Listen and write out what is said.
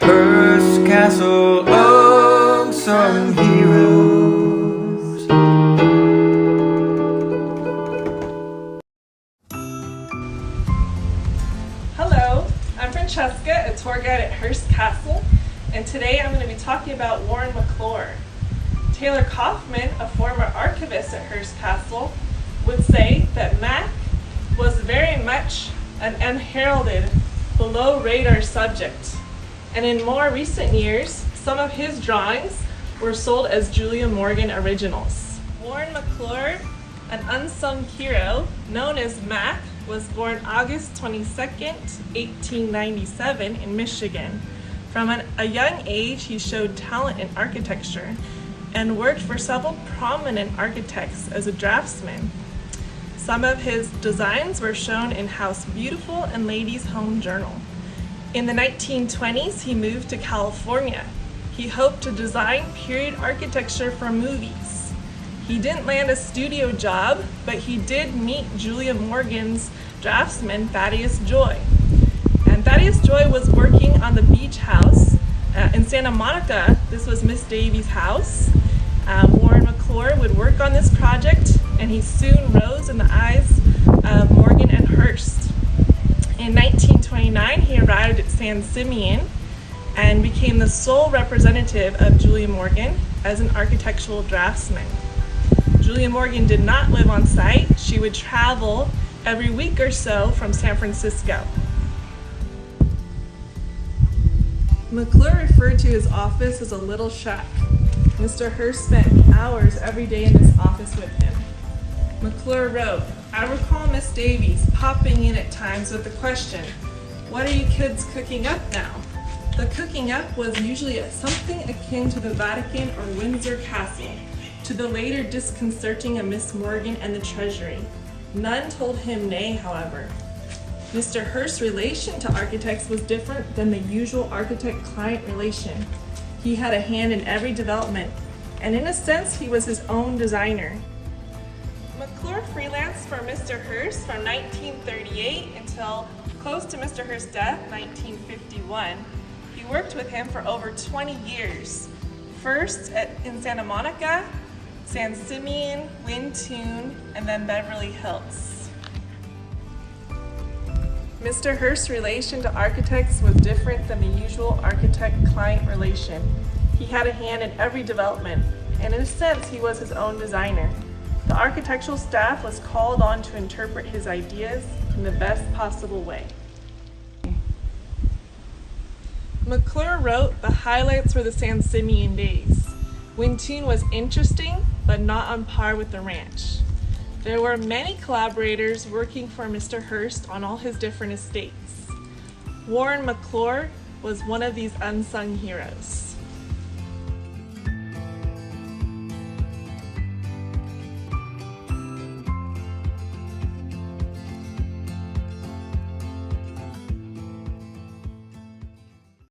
Hearst Castle, unsung heroes. Hello, I'm Francesca, a tour guide at Hearst Castle, and today I'm going to be talking about Warren McClure. Taylor Kaufman, a former archivist at Hearst Castle, would say that Mac was very much an unheralded, below-radar subject, and in more recent years, some of his drawings were sold as Julia Morgan originals. Warren McClure, an unsung hero known as Mac, was born August 22nd, 1897 in Michigan. From a young age, he showed talent in architecture and worked for several prominent architects as a draftsman. Some of his designs were shown in House Beautiful and Ladies' Home Journal. In the 1920s, he moved to California. He hoped to design period architecture for movies. He didn't land a studio job, but he did meet Julia Morgan's draftsman, Thaddeus Joy. And Thaddeus Joy was working on the beach house in Santa Monica. This was Miss Davy's house. Warren McClure would work on this project, and he soon rose in the eyes of Morgan and Hearst. In 1929, he arrived at San Simeon and became the sole representative of Julia Morgan as an architectural draftsman. Julia Morgan did not live on site. She would travel every week or so from San Francisco. McClure referred to his office as a little shack. Mr. Hearst spent hours every day in this office with him. McClure wrote, "I recall Miss Davies popping in at times with the question, 'What are you kids cooking up now?' The cooking up was usually at something akin to the Vatican or Windsor Castle, to the later disconcerting of Miss Morgan and the Treasury. None told him nay, however. Mr. Hearst's relation to architects was different than the usual architect-client relation. He had a hand in every development, and in a sense, he was his own designer." McClure freelanced for Mr. Hearst from 1938 until close to Mr. Hearst's death, 1951. He worked with him for over 20 years, first in Santa Monica, San Simeon, Wintun, and then Beverly Hills. Mr. Hearst's relation to architects was different than the usual architect-client relation. He had a hand in every development, and in a sense, he was his own designer. The architectural staff was called on to interpret his ideas in the best possible way. McClure wrote, "The highlights were the San Simeon days. Wintun was interesting, but not on par with the ranch. There were many collaborators working for Mr. Hearst on all his different estates. Warren McClure was one of these unsung heroes."